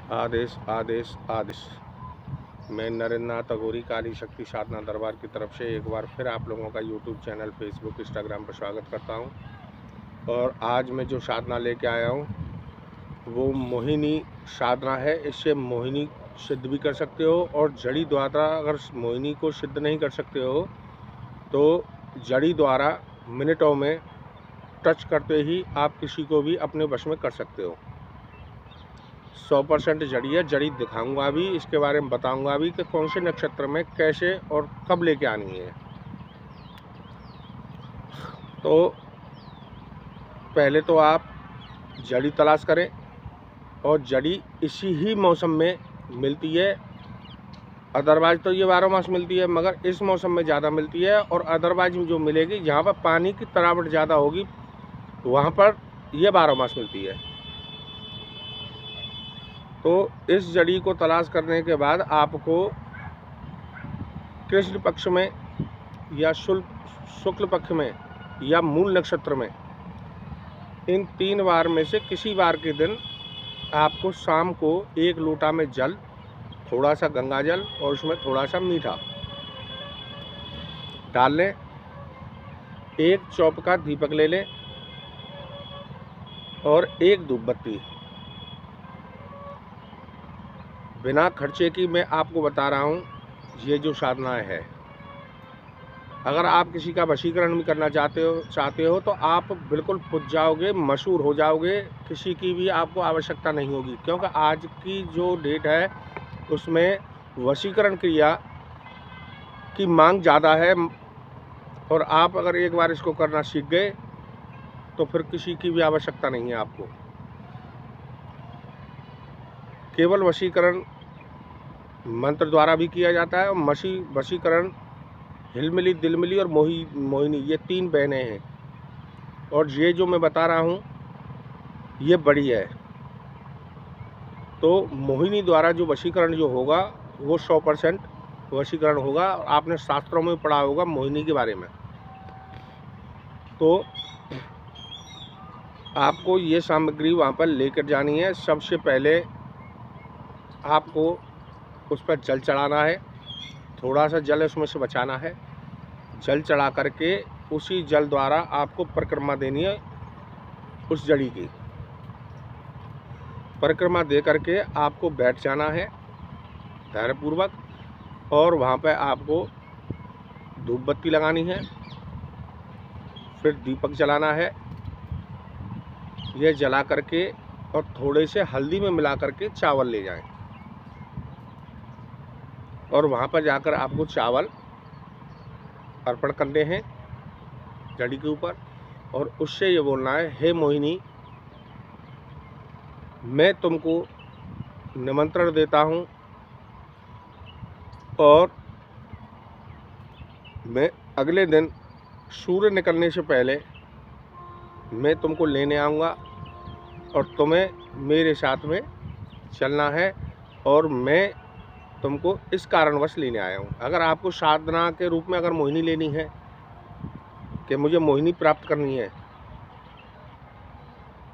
आदेश आदेश आदेश। मैं नरेंद्र नाथ अघोरी काली शक्ति साधना दरबार की तरफ से एक बार फिर आप लोगों का यूट्यूब चैनल, फेसबुक, इंस्टाग्राम पर स्वागत करता हूं। और आज मैं जो साधना लेके आया हूं वो मोहिनी साधना है। इससे मोहिनी सिद्ध भी कर सकते हो, और जड़ी द्वारा अगर मोहिनी को सिद्ध नहीं कर सकते हो तो जड़ी द्वारा मिनटों में टच करते ही आप किसी को भी अपने वश में कर सकते हो। 100% जड़ी है। जड़ी दिखाऊंगा भी, इसके बारे में बताऊंगा भी कि कौन से नक्षत्र में कैसे और कब लेके आनी है। तो पहले तो आप जड़ी तलाश करें, और जड़ी इसी ही मौसम में मिलती है। अदरवाइज तो ये 12 मास मिलती है, मगर इस मौसम में ज़्यादा मिलती है। और अदरवाइज जो मिलेगी, जहाँ पर पानी की तरावट ज़्यादा होगी वहाँ पर ये 12 मास मिलती है। तो इस जड़ी को तलाश करने के बाद आपको कृष्ण पक्ष में या शुक्ल पक्ष में या मूल नक्षत्र में, इन 3 बार में से किसी बार के दिन आपको शाम को 1 लोटा में जल, थोड़ा सा गंगा जल और उसमें थोड़ा सा मीठा डाल लें। 1 चौप का दीपक ले लें और 1 धूप बत्ती। बिना खर्चे की मैं आपको बता रहा हूँ ये जो साधनाएं है। अगर आप किसी का वशीकरण भी करना चाहते हो तो आप बिल्कुल पुज जाओगे, मशहूर हो जाओगे। किसी की भी आपको आवश्यकता नहीं होगी, क्योंकि आज की जो डेट है उसमें वशीकरण क्रिया की मांग ज़्यादा है। और आप अगर एक बार इसको करना सीख गए तो फिर किसी की भी आवश्यकता नहीं है आपको। केवल वशीकरण मंत्र द्वारा भी किया जाता है। और वशीकरण हिलमिली, दिलमिली और मोहिनी, ये 3 बहनें हैं। और ये जो मैं बता रहा हूँ ये बड़ी है। तो मोहिनी द्वारा जो वशीकरण जो होगा वो 100% वशीकरण होगा। आपने शास्त्रों में पढ़ा होगा मोहिनी के बारे में। तो आपको ये सामग्री वहाँ पर लेकर जानी है। सबसे पहले आपको उस पर जल चढ़ाना है। थोड़ा सा जल उसमें से बचाना है। जल चढ़ा करके उसी जल द्वारा आपको परिक्रमा देनी है। उस जड़ी की परिक्रमा दे करके आपको बैठ जाना है धैर्यपूर्वक, और वहाँ पे आपको धूप बत्ती लगानी है, फिर दीपक जलाना है। यह जला करके और थोड़े से हल्दी में मिला करके चावल ले जाएं, और वहाँ पर जाकर आपको चावल अर्पण करने हैं जड़ी के ऊपर। और उससे ये बोलना है, हे मोहिनी, मैं तुमको निमंत्रण देता हूँ, और मैं अगले दिन सूर्य निकलने से पहले मैं तुमको लेने आऊँगा, और तुम्हें मेरे साथ में चलना है। और मैं तुमको इस कारणवश लेने आया हूँ। अगर आपको साधना के रूप में अगर मोहिनी लेनी है कि मुझे मोहिनी प्राप्त करनी है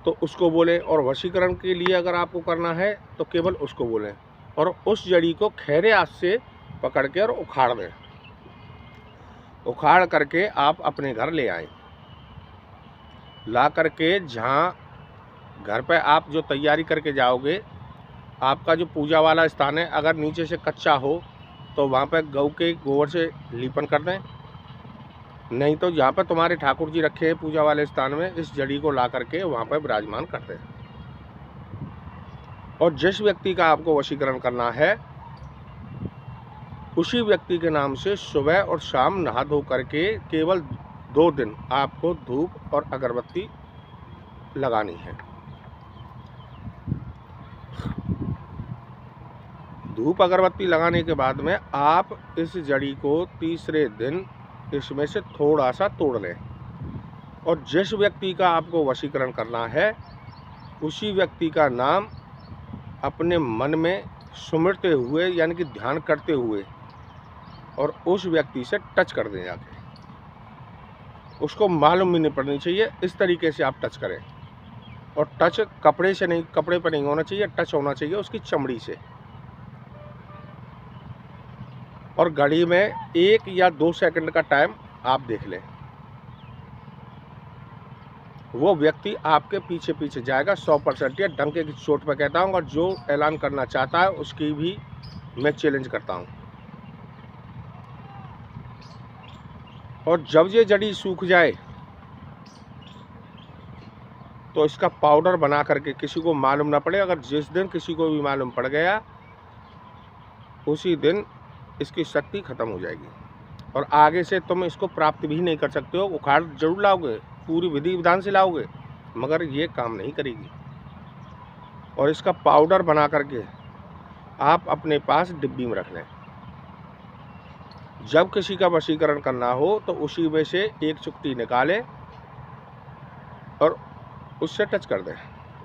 तो उसको बोलें। और वशीकरण के लिए अगर आपको करना है तो केवल उसको बोलें, और उस जड़ी को खैरे हाथ से पकड़ के और उखाड़ दें। उखाड़ करके आप अपने घर ले आएं। ला करके जहाँ घर पे आप जो तैयारी करके जाओगे, आपका जो पूजा वाला स्थान है, अगर नीचे से कच्चा हो तो वहाँ पे गऊ के गोबर से लीपन कर दें। नहीं तो जहाँ पर तुम्हारे ठाकुर जी रखे हैं पूजा वाले स्थान में, इस जड़ी को ला करके वहाँ पर विराजमान कर दें। और जिस व्यक्ति का आपको वशीकरण करना है उसी व्यक्ति के नाम से सुबह और शाम नहा धो करके केवल 2 दिन आपको धूप और अगरबत्ती लगानी है। धूप अगरबत्ती लगाने के बाद में आप इस जड़ी को तीसरे दिन इसमें से थोड़ा सा तोड़ लें। और जिस व्यक्ति का आपको वशीकरण करना है उसी व्यक्ति का नाम अपने मन में सुमिरते हुए, यानी कि ध्यान करते हुए, और उस व्यक्ति से टच कर दें जाके। उसको मालूम भी नहीं पड़नी चाहिए, इस तरीके से आप टच करें। और टच कपड़े से नहीं, कपड़े पर नहीं होना चाहिए, टच होना चाहिए उसकी चमड़ी से। और घड़ी में 1 या 2 सेकंड का टाइम आप देख लें। वो व्यक्ति आपके पीछे पीछे जाएगा 100%, या डंके की चोट पर कहता हूँ। और जो ऐलान करना चाहता है उसकी भी मैं चैलेंज करता हूँ। और जब ये जड़ी सूख जाए तो इसका पाउडर बना करके, किसी को मालूम ना पड़े, अगर जिस दिन किसी को भी मालूम पड़ गया उसी दिन इसकी शक्ति खत्म हो जाएगी और आगे से तुम इसको प्राप्त भी नहीं कर सकते हो। उखाड़ जरूर लाओगे, पूरी विधि विधान से लाओगे, मगर ये काम नहीं करेगी। और इसका पाउडर बना करके आप अपने पास डिब्बी में रख लें। जब किसी का वशीकरण करना हो तो उसी में से एक चुटकी निकालें और उससे टच कर दें,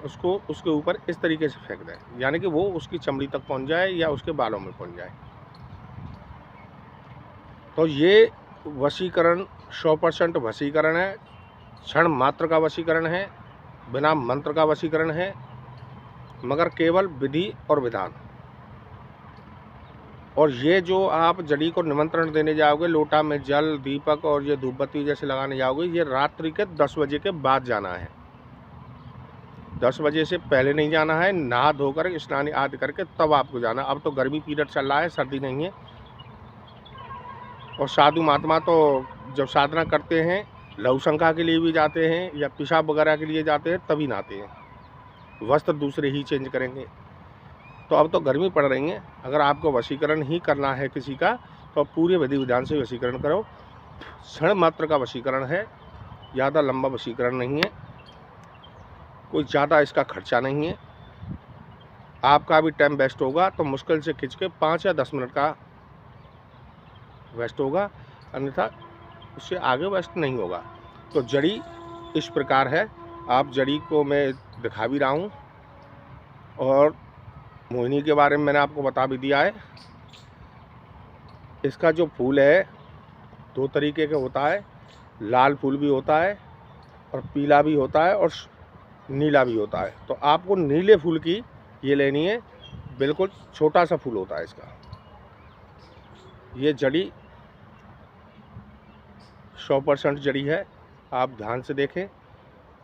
उसको उसके ऊपर इस तरीके से फेंक दें, यानी कि वो उसकी चमड़ी तक पहुंच जाए या उसके बालों में पहुंच जाए। तो ये वशीकरण 100% वशीकरण है, क्षण मात्र का वशीकरण है, बिना मंत्र का वशीकरण है, मगर केवल विधि और विधान। और ये जो आप जड़ी को निमंत्रण देने जाओगे, लोटा में जल, दीपक और ये धूपबत्ती जैसे लगाने जाओगे, ये रात्रि के 10 बजे के बाद जाना है। 10 बजे से पहले नहीं जाना है। नहा धोकर स्नान आदि करके तब आपको जाना। अब तो गर्मी पीरियड चल रहा है, सर्दी नहीं है। और साधु महात्मा तो जब साधना करते हैं, लघु शंका के लिए भी जाते हैं या पेशाब वगैरह के लिए जाते हैं, तभी नहाते हैं। वस्त्र दूसरे ही चेंज करेंगे। तो अब तो गर्मी पड़ रही है। अगर आपको वशीकरण ही करना है किसी का, तो पूरे विधि विधान से वशीकरण करो। क्षण मात्र का वशीकरण है, ज़्यादा लंबा वशीकरण नहीं है, कोई ज़्यादा इसका खर्चा नहीं है। आपका भी टाइम वेस्ट होगा तो मुश्किल से खिंच के 5 या 10 मिनट का वेस्ट होगा, अन्यथा उससे आगे वेस्ट नहीं होगा। तो जड़ी इस प्रकार है। आप जड़ी को मैं दिखा भी रहा हूँ और मोहिनी के बारे में मैंने आपको बता भी दिया है। इसका जो फूल है 2 तरीके का होता है, लाल फूल भी होता है और पीला भी होता है और नीला भी होता है। तो आपको नीले फूल की ये लेनी है, बिल्कुल छोटा सा फूल होता है इसका। ये जड़ी 100% जड़ी है, आप ध्यान से देखें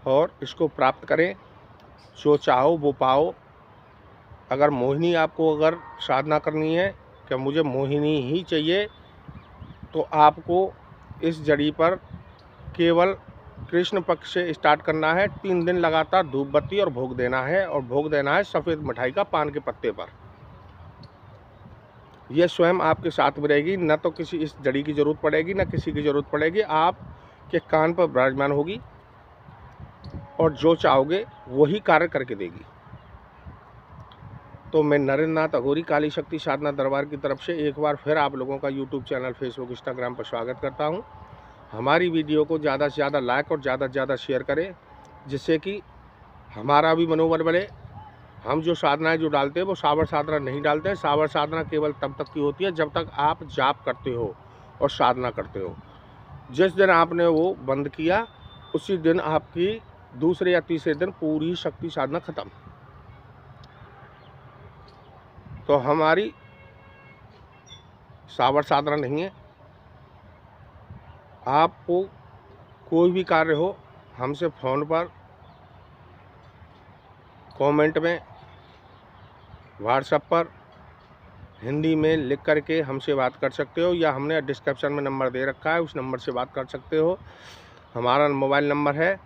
और इसको प्राप्त करें। जो चाहो वो पाओ। अगर मोहिनी आपको अगर साधना करनी है कि मुझे मोहिनी ही चाहिए, तो आपको इस जड़ी पर केवल कृष्ण पक्ष से स्टार्ट करना है। 3 दिन लगातार धूप बत्ती और भोग देना है, और भोग देना है सफ़ेद मिठाई का पान के पत्ते पर। यह स्वयं आपके साथ में रहेगी, न तो किसी इस जड़ी की ज़रूरत पड़ेगी, न किसी की ज़रूरत पड़ेगी। आपके कान पर विराजमान होगी और जो चाहोगे वही कार्य करके देगी। तो मैं नरेंद्र नाथ अघोरी काली शक्ति साधना दरबार की तरफ से एक बार फिर आप लोगों का यूट्यूब चैनल, फेसबुक, इंस्टाग्राम पर स्वागत करता हूं। हमारी वीडियो को ज़्यादा से ज़्यादा लाइक और ज़्यादा से ज़्यादा शेयर करें, जिससे कि हमारा भी मनोबल बढ़े। हम जो साधनाएं जो डालते हैं वो सावर साधना नहीं डालते हैं। सावर साधना केवल तब तक की होती है जब तक आप जाप करते हो और साधना करते हो। जिस दिन आपने वो बंद किया, उसी दिन आपकी दूसरे या तीसरे दिन पूरी शक्ति साधना खत्म। तो हमारी सावर साधना नहीं है। आपको कोई भी कार्य हो, हमसे फ़ोन पर, कमेंट में, व्हाट्सएप पर हिंदी में लिख करके हमसे बात कर सकते हो, या हमने डिस्क्रिप्शन में नंबर दे रखा है, उस नंबर से बात कर सकते हो। हमारा मोबाइल नंबर है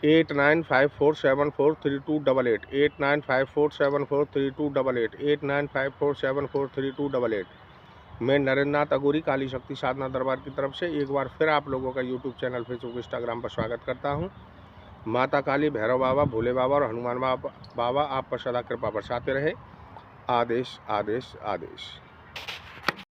8954743288, 8954743288, 8954743288। मैं नरेंद्र नाथ अघोरी काली शक्ति साधना दरबार की तरफ से एक बार फिर आप लोगों का यूट्यूब चैनल, फेसबुक, इंस्टाग्राम पर स्वागत करता हूं। माता काली, भैरव बाबा, भोले बाबा और हनुमान बाबा आप पर सदा कृपा बरसाते रहे। आदेश, आदेश, आदेश।